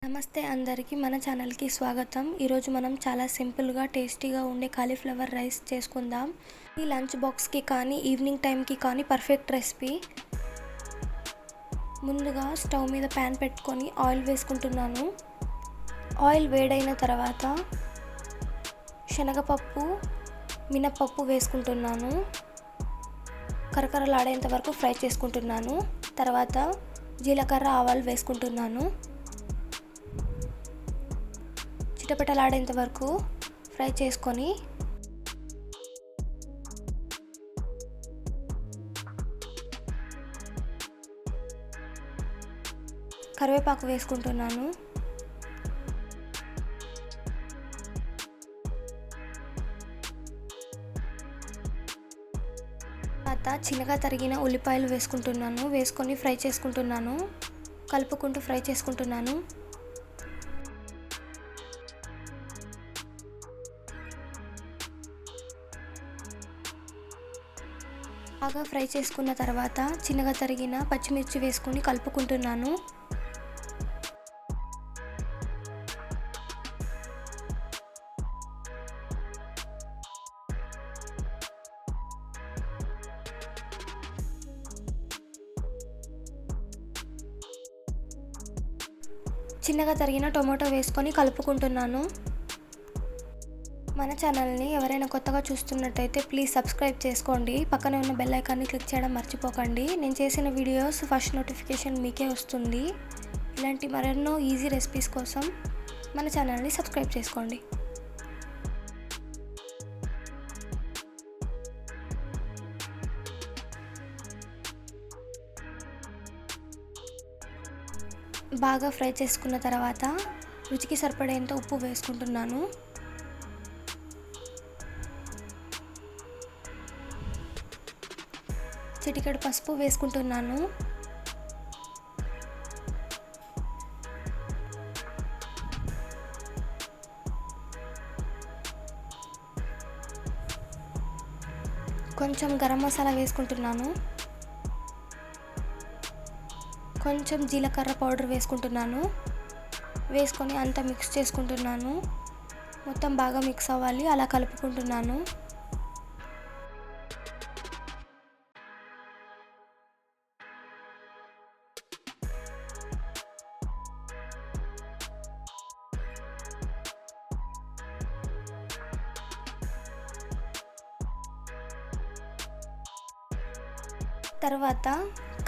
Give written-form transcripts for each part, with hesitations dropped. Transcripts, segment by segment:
నమస్తే అందరికీ మన ఛానల్కి స్వాగతం. ఈరోజు మనం చాలా సింపుల్గా టేస్టీగా ఉండే కాలీఫ్లవర్ రైస్ చేసుకుందాం. ఈ లంచ్ బాక్స్కి కానీ ఈవినింగ్ టైంకి కానీ పర్ఫెక్ట్ రెసిపీ. ముందుగా స్టవ్ మీద ప్యాన్ పెట్టుకొని ఆయిల్ వేసుకుంటున్నాను. ఆయిల్ వేడైన తర్వాత శనగపప్పు, మినప్పప్పు వేసుకుంటున్నాను. కరకరలాడేంత వరకు ఫ్రై చేసుకుంటున్నాను. తర్వాత జీలకర్ర, ఆవాలు వేసుకుంటున్నాను. చిటపటలాడేంత వరకు ఫ్రై చేసుకొని కరివేపాకు వేసుకుంటున్నాను. తర్వాత చిన్నగా తరిగిన ఉల్లిపాయలు వేసుకొని ఫ్రై చేసుకుంటున్నాను. కలుపుకుంటూ ఫ్రై చేసుకుంటున్నాను. బాగా ఫ్రై చేసుకున్న తర్వాత చిన్నగా తరిగిన పచ్చిమిర్చి వేసుకొని కలుపుకుంటున్నాను. చిన్నగా తరిగిన టొమాటో వేసుకొని కలుపుకుంటున్నాను. మన ఛానల్ని ఎవరైనా కొత్తగా చూస్తున్నట్టయితే ప్లీజ్ సబ్స్క్రైబ్ చేసుకోండి. పక్కనే ఉన్న బెల్ ఐకాన్ని క్లిక్ చేయడం మర్చిపోకండి. నేను చేసిన వీడియోస్ ఫస్ట్ నోటిఫికేషన్ మీకే వస్తుంది. ఇలాంటి మరెన్నో ఈజీ రెసిపీస్ కోసం మన ఛానల్ని సబ్స్క్రైబ్ చేసుకోండి. బాగా ఫ్రై చేసుకున్న తర్వాత రుచికి సరిపడేంత ఉప్పు వేసుకుంటున్నాను. చిటికెడు పసుపు వేసుకుంటున్నాను. కొంచెం గరం మసాలా వేసుకుంటున్నాను. కొంచెం జీలకర్ర పౌడర్ వేసుకుంటున్నాను. వేసుకొని అంతా మిక్స్ చేసుకుంటున్నాను. మొత్తం బాగా మిక్స్ అవ్వాలి, అలా కలుపుకుంటున్నాను. తర్వాత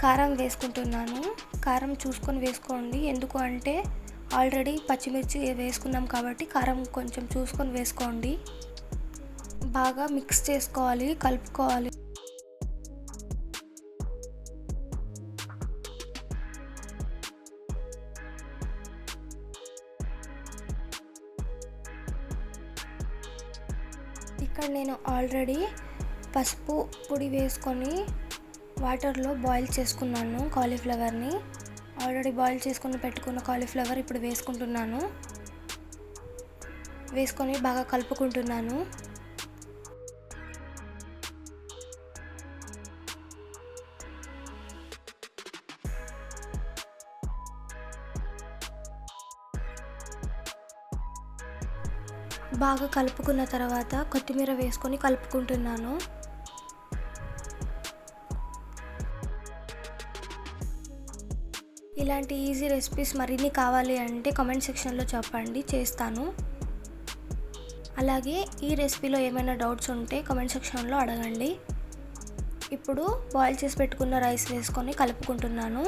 కారం వేసుకుంటున్నాను. కారం చూసుకొని వేసుకోండి, ఎందుకు అంటే ఆల్రెడీ పచ్చిమిర్చి వేసుకున్నాం కాబట్టి కారం కొంచెం చూసుకొని వేసుకోండి. బాగా మిక్స్ చేసుకోవాలి, కలుపుకోవాలి. ఇక్కడ నేను ఆల్రెడీ పసుపు పొడి వేసుకొని వాటర్లో బాయిల్ చేసుకున్నాను కాలీఫ్లవర్ని. ఆల్రెడీ బాయిల్ చేసుకొని పెట్టుకున్న కాలీఫ్లవర్ ఇప్పుడు వేసుకుంటున్నాను. వేసుకొని బాగా కలుపుకుంటున్నాను. బాగా కలుపుకున్న తర్వాత కొత్తిమీర వేసుకొని కలుపుకుంటున్నాను. ఇలాంటి ఈజీ రెసిపీస్ మరిన్ని కావాలి అంటే కామెంట్ సెక్షన్లో చెప్పండి, చేస్తాను. అలాగే ఈ రెసిపీలో ఏమైనా డౌట్స్ ఉంటే కామెంట్ సెక్షన్లో అడగండి. ఇప్పుడు బాయిల్ చేసి పెట్టుకున్న రైస్ వేసుకొని కలుపుకుంటున్నాను.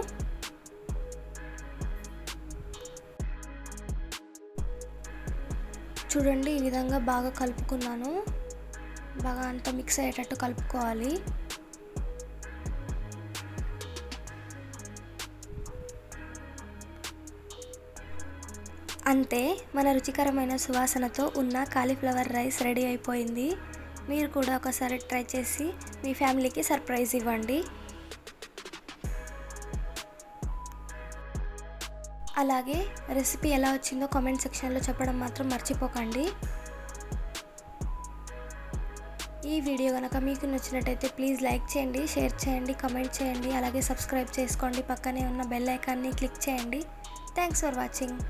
చూడండి, ఈ విధంగా బాగా కలుపుకున్నాను. బాగా అంతా మిక్స్ అయ్యేటట్టు కలుపుకోవాలి. అంతే, మన రుచికరమైన సువాసనతో ఉన్న కాలీఫ్లవర్ రైస్ రెడీ అయిపోయింది. మీరు కూడా ఒకసారి ట్రై చేసి మీ ఫ్యామిలీకి సర్ప్రైజ్ ఇవ్వండి. అలాగే రెసిపీ ఎలా వచ్చిందో కామెంట్ సెక్షన్లో చెప్పడం మాత్రం మర్చిపోకండి. ఈ వీడియో కనుక మీకు నచ్చినట్టయితే ప్లీజ్ లైక్ చేయండి, షేర్ చేయండి, కామెంట్ చేయండి. అలాగే సబ్స్క్రైబ్ చేసుకోండి. పక్కనే ఉన్న బెల్ ఐకాన్ని క్లిక్ చేయండి. Thanks for watching.